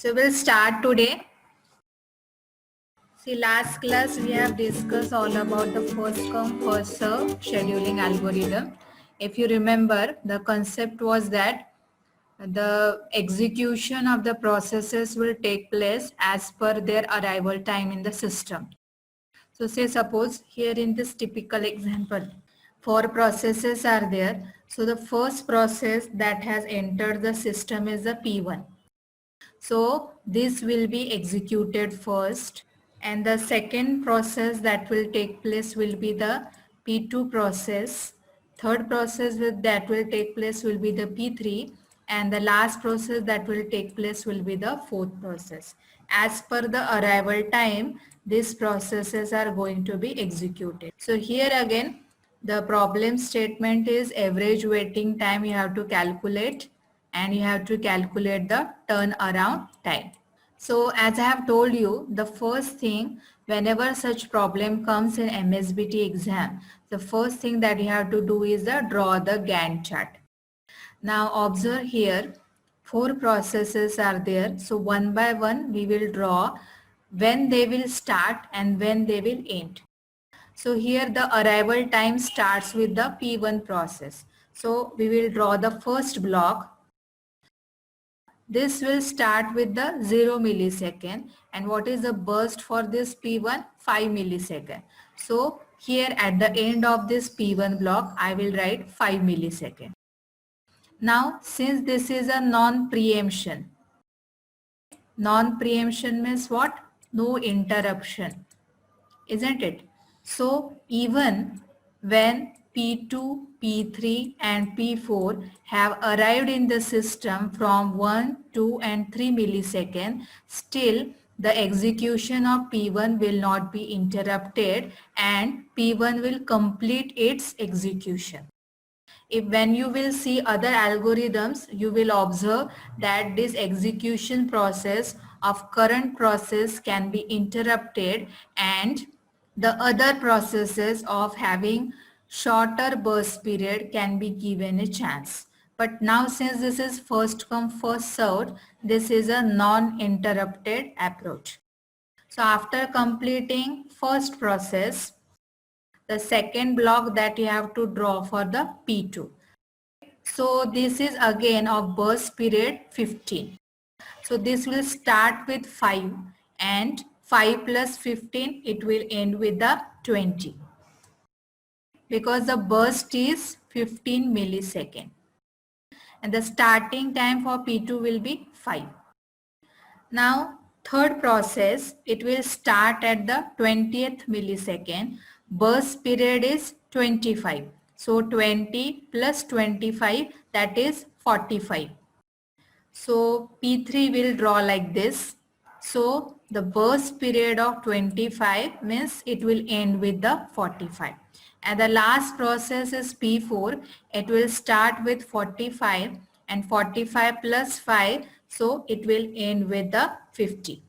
So we'll start today. See, last class we have discussed all about the first come first serve scheduling algorithm. If you remember, the concept was that the execution of the processes will take place as per their arrival time in the system. So say suppose here in this typical example, 4 processes are there. So the first process that has entered the system is the P1. So this will be executed first, and the second process that will take place will be the P2 process. Third process that will take place will be the P3, and the last process that will take place will be the fourth process. As per the arrival time, these processes are going to be executed. So here again, the problem statement is average waiting time you have to calculate, and you have to calculate the turnaround time. So as I have told you, the first thing whenever such problem comes in MSBT exam, the first thing that you have to do is draw the Gantt chart. Now observe here, 4 processes are there. So one by one we will draw when they will start and when they will end. So here the arrival time starts with the P1 process. So we will draw the first block. This will start with the 0 millisecond, and what is the burst for this P1? 5 millisecond. So here at the end of this P1 block, I will write 5 millisecond. Now since this is a non-preemption means what? No interruption, isn't it? So even when P2, P3 and P4 have arrived in the system from 1, 2 and 3 millisecond, still the execution of P1 will not be interrupted and P1 will complete its execution. If when you will see other algorithms, you will observe that this execution process of current process can be interrupted and the other processes of having shorter burst period can be given a chance. But now since this is first come first served, this is a non-interrupted approach. So after completing first process, the second block that you have to draw for the P2. So this is again of burst period 15. So this will start with 5 and 5 plus 15, it will end with the 20 because the burst is 15 millisecond and the starting time for P2 will be 5. Now third process, it will start at the 20th millisecond. Burst period is 25. So 20 plus 25, that is 45. So P3 will draw like this. So the burst period of 25 means it will end with the 45. And the last process is P4. It will start with 45 and 45 plus 5. So it will end with the 50.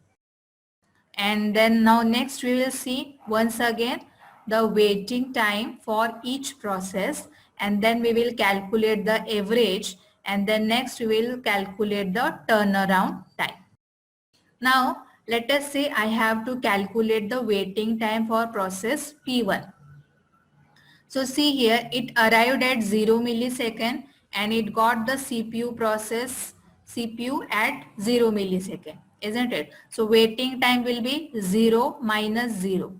And then now next we will see once again the waiting time for each process, and then we will calculate the average, and then next we will calculate the turnaround time. Now let us say I have to calculate the waiting time for process P1. So see here, it arrived at 0 millisecond and it got the CPU at 0 millisecond, isn't it? So waiting time will be 0 minus 0,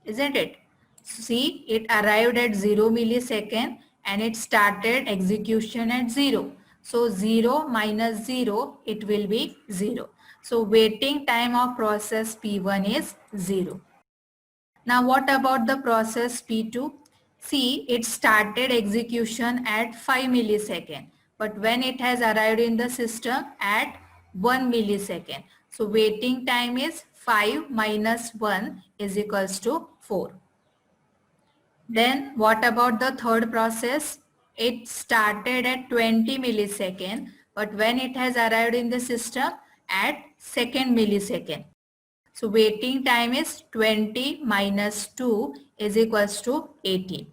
isn't it? See, it arrived at 0 millisecond and it started execution at 0. So 0 minus 0, it will be 0. So waiting time of process P1 is 0. Now what about the process P2? See, it started execution at 5 millisecond, but when it has arrived in the system at 1 millisecond. So waiting time is 5 minus 1 is equals to 4. Then what about the third process? It started at 20 millisecond, but when it has arrived in the system at 2nd millisecond. So waiting time is 20 minus 2 is equals to 18.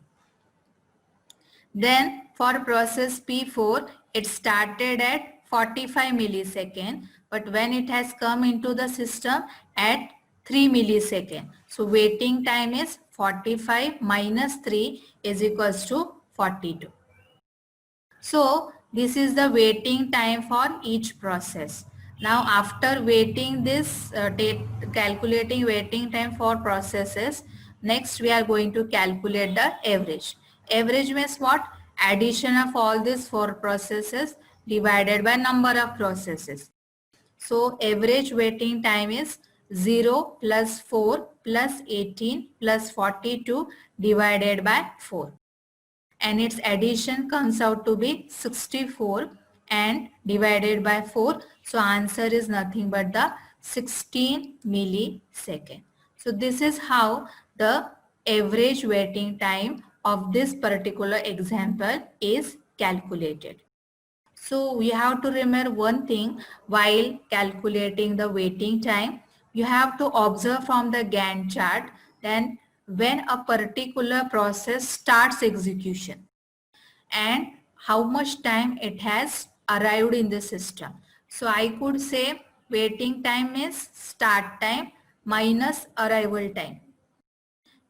Then for process P4, it started at 45 millisecond, but when it has come into the system at 3 millisecond. So waiting time is 45 minus 3 is equals to 42. So this is the waiting time for each process. Now after waiting this, calculating waiting time for processes, next we are going to calculate the average. Average means what? Addition of all these 4 processes divided by number of processes. So average waiting time is 0 plus 4 plus 18 plus 42 divided by 4. And its addition comes out to be 64 and divided by 4. So answer is nothing but the 16 millisecond. So this is how the average waiting time of this particular example is calculated. So we have to remember one thing while calculating the waiting time. You have to observe from the Gantt chart then when a particular process starts execution and how much time it has arrived in the system. So I could say waiting time is start time minus arrival time.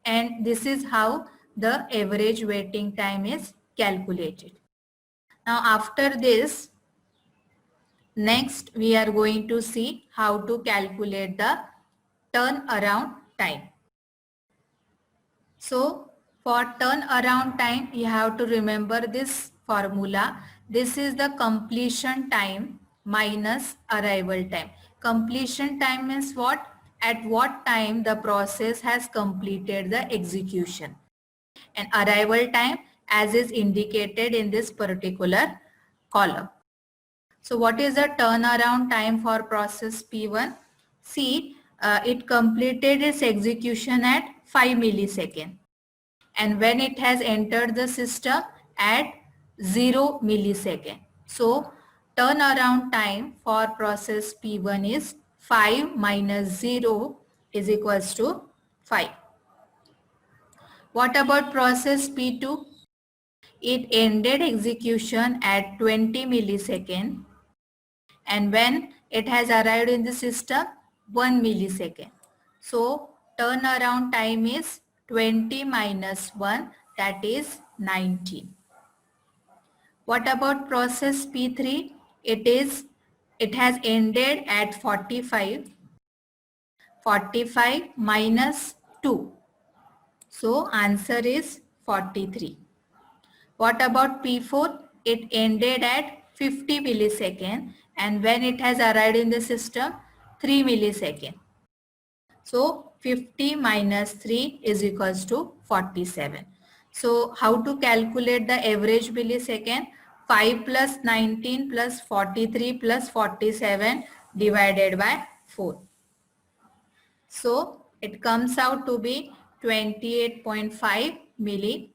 And this is how the average waiting time is calculated. Now after this, next we are going to see how to calculate the turnaround time. So for turnaround time, you have to remember this formula. This is the completion time minus arrival time. Completion time means what? At what time the process has completed the execution. And arrival time as is indicated in this particular column. So what is the turnaround time for process P1? See, it completed its execution at 5 millisecond. And when it has entered the system at 0 millisecond. So turnaround time for process P1 is 5 minus 0 is equals to 5. What about process P2? It ended execution at 20 millisecond. And when it has arrived in the system 1 millisecond. So turnaround time is 20 minus 1, that is 19. What about process P3? It has ended at 45. 45 minus 2. So answer is 43. What about P4? It ended at 50 millisecond and when it has arrived in the system 3 millisecond. So 50 minus 3 is equals to 47. So how to calculate the average millisecond? 5 plus 19 plus 43 plus 47 divided by 4. So it comes out to be 28.5 millisecond.